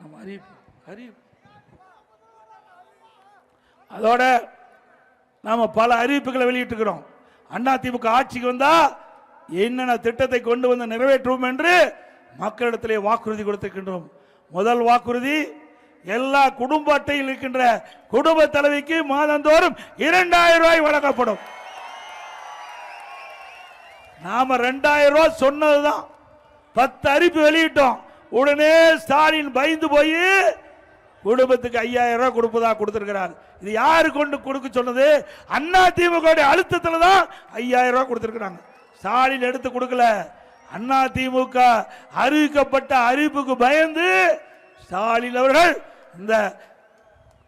நம்ம அறிவிப்பு அதோட நாம பல அறிவிப்புகளை வெளியிட்டிருக்கிறோம். அதிமுக ஆட்சிக்கு வந்தா என்னென்ன திட்டத்தை கொண்டு வந்து நிறைவேற்றுவோம் என்று மக்களிடத்திலே வாக்குறுதி கொடுத்திருக்கின்றோம். முதல் வாக்குறுதி, எல்லா குடும்ப அட்டையில் இருக்கின்ற குடும்ப தலைவிக்கு மாதந்தோறும் 2000 ரூபாய் வழங்கப்படும். நாம 2000 ரூபாய் சொன்னதுதான், 10 அறிவிப்பு வெளியிட்டோம். உடனே ஸ்டாலின் பயந்து போய் குடும்பத்துக்கு 5000 ரூபாய் கொடுப்பதா கொடுத்திருக்கிறார். இது யாரு கொண்டு கொடுக்க சொன்னது? அதிமுக அழுத்தத்தில் தான் 5000 ரூபாய் கொடுத்திருக்கிறாங்க. ஸ்டாலின் எடுத்து கொடுக்கல. அதிமுக அறிவிக்கப்பட்ட அறிவிப்புக்கு பயந்து ஸ்டாலின் அவர்கள் இந்த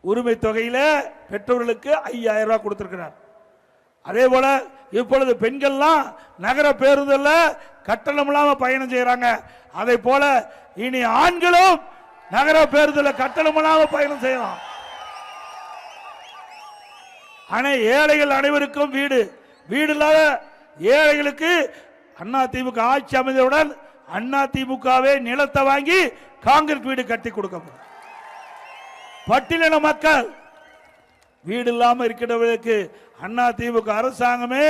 உரிமை தொகையில பெற்றோர்களுக்கு 5000 ரூபாய் கொடுத்திருக்கிறார். அதே போல இப்பொழுது பெண்கள்லாம் நகர பேருந்துல கட்டணம் இல்லாம பயணம் செய்யறாங்க. அதே போல இனி ஆண்களும் நகர பேருந்துல கட்டணம் இல்லாம பயணம் செய்யலாம். ஆனா ஏழைகள் அனைவருக்கும் வீடு, வீடு இல்லாத ஏழைகளுக்கு அதிமுக ஆட்சி அமைந்தவுடன் அதிமுகவே நிலத்தை வாங்கி காங்கிரீட் வீடு கட்டி கொடுக்கப்படும். பட்டியலின மக்கள் வீடு இல்லாம இருக்கிறவர்களுக்கு அதிமுக அரசாங்கமே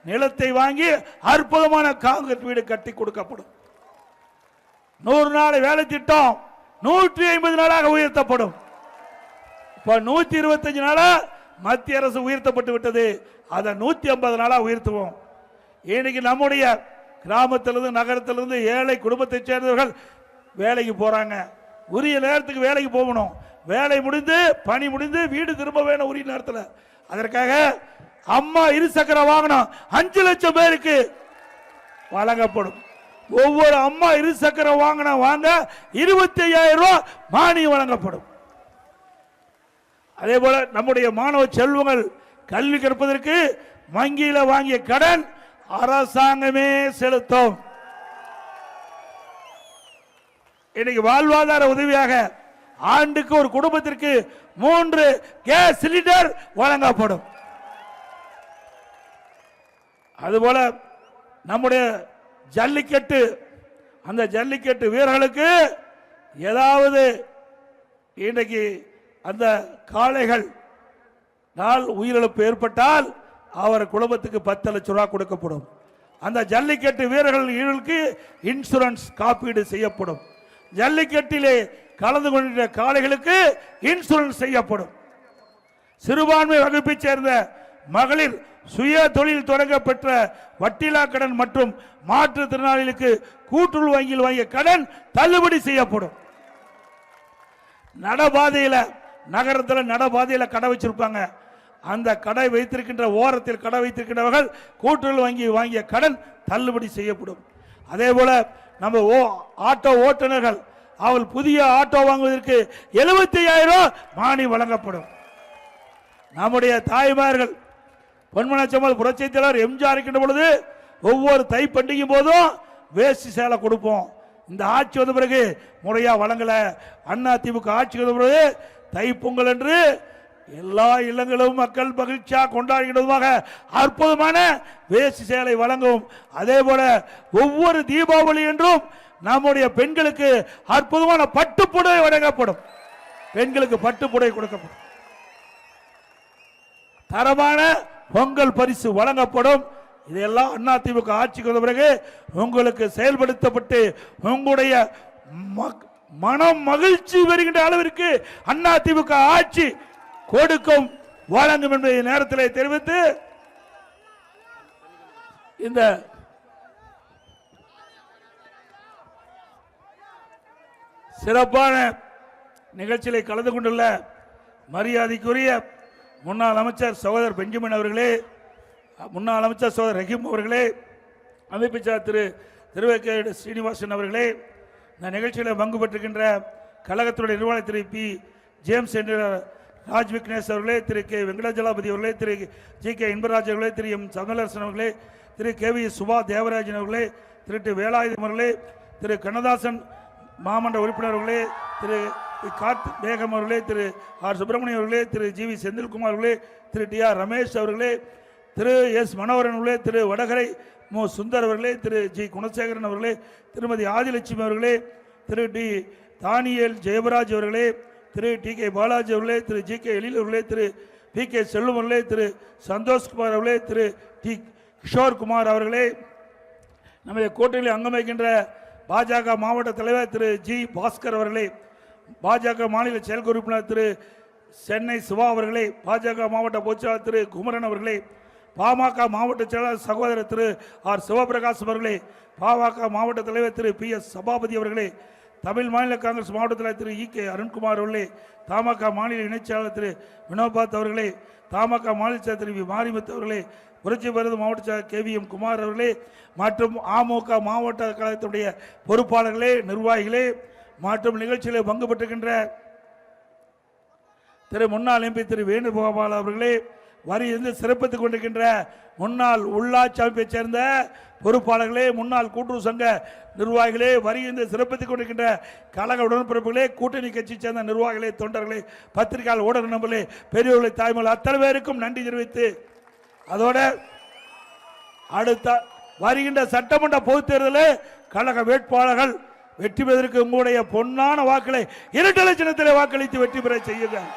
நிலத்தை வாங்கி அற்புதமான காங்கிரீட் வீடு கட்டி கொடுக்கப்படும். 100 நாள் வேலை திட்டம் 150 நாளாக உயர்த்தப்படும். இப்ப 125 நாளா மத்திய அரசு உயர்த்தப்பட்டு விட்டது. அதை 150 நாளா உயர்த்துவோம். இன்னைக்கு நம்முடைய கிராமத்திலிருந்து நகரத்திலிருந்து ஏழை குடும்பத்தை சேர்ந்தவர்கள் வேலைக்கு போறாங்க. உரிய நேரத்துக்கு வேலைக்கு போகணும். வேலை முடிந்து பணி முடிந்து வீடு திரும்ப வேணும் உரிய நேரத்தில். அதற்காக அம்மா இருசக்கர வாகனம் 5 லட்சம் பேருக்கு வழங்கப்படும். ஒவ்வொரு அம்மா இருசக்கர வாகனம் வாங்க 25,000 ரூபாய் மானியம் வழங்கப்படும். அதே போல நம்முடைய மாணவ செல்வங்கள் கல்வி கற்பதற்கு வங்கியில வாங்கிய கடன் அரசாங்கமே செலுத்தும். இன்னைக்கு வாழ்வாதார உதவியாக ஆண்டுக்கு ஒரு குடும்பத்திற்கு 3 கேஸ் சிலிண்டர் வழங்கப்படும். அதுபோல நம்முடைய ஜல்லிக்கட்டு, அந்த ஜல்லிக்கட்டு வீரர்களுக்கு ஏதாவது இன்றைக்கு அந்த காளைகள் நாள் உயிரிழப்பு ஏற்பட்டால் அவர் குடும்பத்துக்கு 10 லட்சம் ரூபாய் கொடுக்கப்படும். அந்த ஜல்லிக்கட்டு வீரர்களுக்கு இன்சூரன்ஸ் காப்பீடு செய்யப்படும். ஜல்லிக்கட்டிலே கலந்து கொண்ட காளைகளுக்கு இன்சூரன்ஸ் செய்யப்படும். சிறுபான்மை வகுப்பை சேர்ந்த மகளிர் சுய தொழில் தொடங்க பெற்ற வட்டிலா கடன் மற்றும் மாற்றுத்திறனாளிகளுக்கு கூட்டுறவு வங்கியில் வாங்கிய கடன் தள்ளுபடி செய்யப்படும். நடபாதையில் நகரத்தில் நடபாதையில் கடை வச்சிருப்பாங்க. அந்த கடை வைத்திருக்கின்ற ஓரத்தில் கடை வைத்திருக்கின்றவர்கள் கூட்டுறவு வங்கி வாங்கிய கடன் தள்ளுபடி செய்யப்படும். அதே போல நம்ம ஆட்டோ ஓட்டுநர்கள் அவள் புதிய ஆட்டோ வாங்குவதற்கு 75,000 ரூபாய் மானியம் வழங்கப்படும். நம்முடைய தாய்மார்கள் பொன்மனச்சம்மல் புரட்சி தலைவர் எம்ஜிஆர் இருக்கின்ற பொழுது ஒவ்வொரு தை பண்டிகை போதும் வேஷ்டி சேலை கொடுப்போம். இந்த ஆட்சி வந்த பிறகு முறையா வழங்கல. அதிமுக ஆட்சி வந்த பிறகு தை பொங்கல் என்று எல்லா இல்லங்களும் மக்கள் மகிழ்ச்சியாக கொண்டாடுகிறதுமாக அற்புதமான வேஷ்டி சேலை வழங்கும். அதே போல ஒவ்வொரு தீபாவளி என்றும் நம்முடைய பெண்களுக்கு அற்புதமான பட்டுப்புடவை வழங்கப்படும். பெண்களுக்கு பட்டுப்புடவை கொடுக்கப்படும். தரமான பொங்கல் பரிசு வழங்கப்படும். இதெல்லாம் அதிமுக ஆட்சிக்கு வந்த பிறகு உங்களுக்கு செயல்படுத்தப்பட்டு உங்களுடைய மனம் மகிழ்ச்சி வருகின்ற அளவிற்கு அதிமுக ஆட்சி கொடுக்கும் வழங்கும் என்பதை நேரத்தில் தெரிவித்து இந்த சிறப்பான நிகழ்ச்சியில கலந்து கொண்டுள்ள மரியாதைக்குரிய முன்னாள் அமைச்சர் சகோதரர் பெஞ்சமின் அவர்களே, முன்னாள் அமைச்சர் சகோதரர் ரஹீம் அவர்களே, அமைப்பிச்சார் திரு திருவேக்கேடு ஸ்ரீனிவாசன் அவர்களே, இந்த நிகழ்ச்சியில் பங்கு பெற்றிருக்கின்ற கழகத்துடைய நிர்வாகி திரு பி ஜேம்ஸ் என்ற ராஜ் விக்னேஷ் அவர்களே, திரு கே வெங்கடாஜலாபதி அவர்களே, திரு ஜி கே இன்பராஜ் அவர்களே, திரு எம் சமலரசன் அவர்களே, திரு கே வி சுபா தேவராஜன் அவர்களே, திரு டி வேலாயுதம் அவர்களே, திரு கண்ணதாசன் மாமன்ற உறுப்பினர் அவர்களே, திரு கார்த் பேகம் அவர்களே, திரு ஆர் சுப்பிரமணியம் அவர்களே, திரு ஜி வி செந்தில்குமார் அவர்களே, திரு டி ஆர் ரமேஷ் அவர்களே, திரு எஸ் மனோகரன் அவர்களே, திரு வடகரை மு சுந்தர் அவர்களே, திரு ஜி குணசேகரன் அவர்களே, திருமதி ஆதிலட்சுமி அவர்களே, தானியல் ஜெயபராஜ் அவர்களே, திரு டி கே பாலாஜி அவர்களே, திரு ஜி கே எழில் அவர்களே, திரு பி கே செல்வம் அவர்களே, திரு சந்தோஷ்குமார் அவர்களே, திரு டி கிஷோர்குமார் அவர்களே, நமது கூட்டணியில் அங்கம் வைக்கின்ற பாஜக மாவட்ட தலைவர் திரு ஜி பாஸ்கர் அவர்களே, பாஜக மாநில செயல் உறுப்பினர் திரு சென்னை சிவா அவர்களே, பாஜக மாவட்ட பொதுச்செயலாளர் திரு குமரன் அவர்களே, பாமக மாவட்ட செயலாளர் சகோதரர் திரு ஆர் சிவபிரகாஷ் அவர்களே, பாமக மாவட்ட தலைவர் திரு பி எஸ் சபாபதி அவர்களே, தமிழ் மாநில காங்கிரஸ் மாவட்ட தலைவர் திரு இ கே அருண்குமார் அவர்களே, தமாக மாநில இணைச்செயலாளர் திரு வினோபாத் அவர்களே, தமாக மாநில செயலர் திரு வி மாரிமுத்து அவர்களே, புரட்சி பாரத மாவட்ட செயலர் கே வி எம் குமார் அவர்களே மற்றும் அமமுக மாவட்ட கழகத்துடைய பொறுப்பாளர்களே, நிர்வாகிகளே மற்றும் நிகழ்ச்சியில் பங்கு பெற்றுகின்ற திரு முன்னாள் எம்பி திரு வேணுகோபால் அவர்களே, வரி இருந்து சிறப்பித்துக் கொண்டிருக்கின்ற முன்னாள் உள்ளாட்சி அமைப்பைச் சேர்ந்த பொறுப்பாளர்களே, முன்னாள் கூட்டுறவு சங்க நிர்வாகிகளே, வரி இருந்து சிறப்பித்துக் கொண்டிருக்கின்ற கழக உடன்பிறப்புகளே, கூட்டணி கட்சி சேர்ந்த நிர்வாகிகளே, தொண்டர்களே, பத்திரிகையாளர் ஊடக நண்பர்களே, பெரியவர்களை தாய்மொழி அத்தனை பேருக்கும் நன்றி தெரிவித்து, அதோட அடுத்த வருகின்ற சட்டமன்ற பொதுத் தேர்தலில் கழக வேட்பாளர்கள் வெற்றி பெறுவதற்கு உங்களுடைய பொன்னான வாக்களை இரட்டை சின்னத்திலே வாக்களித்து வெற்றி பெற செய்யுங்கள்.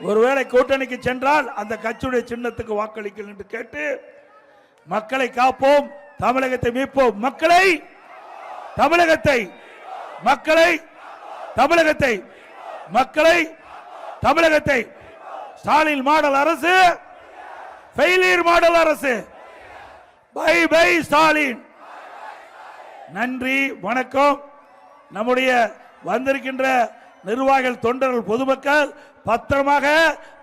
ஒருவேளை கூட்டணிக்கு சென்றால் அந்த கட்சியுடைய சின்னத்துக்கு வாக்களிக்க என்று கேட்டு, மக்களை காப்போம், தமிழகத்தை மீட்போம், மக்களை தமிழகத்தை மக்களை தமிழகத்தை மக்களை தமிழகத்தை ஸ்டாலின் மாடல் அரசு, ஃபெயிலியர் மாடல் அரசு, பை பை ஸ்டாலின். நன்றி, வணக்கம். நம்முடைய வந்திருக்கின்ற நிர்வாகிகள், தொண்டர்கள், பொதுமக்கள் பத்திரமாக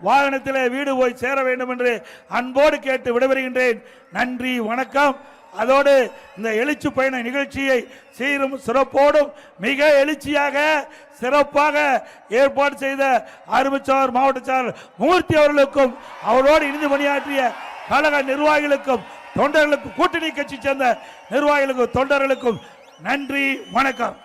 வாகனத்தில் வீடு போய் சேர வேண்டும் என்று அன்போடு கேட்டு விடைபெறுகின்றேன். நன்றி, வணக்கம். அதோடு இந்த எழுச்சி பயண நிகழ்ச்சியை சீரும் சிறப்போடும் மிக எழுச்சியாக சிறப்பாக ஏற்பாடு செய்த அருமைச்சவர் மாவட்ட செயலர் மூர்த்தி அவர்களுக்கும், அவரோடு இணைந்து பணியாற்றிய கழக நிர்வாகிகளுக்கும், தொண்டர்களுக்கும், கூட்டணி கட்சி சேர்ந்த நிர்வாகிகளுக்கும், தொண்டர்களுக்கும் நன்றி, வணக்கம்.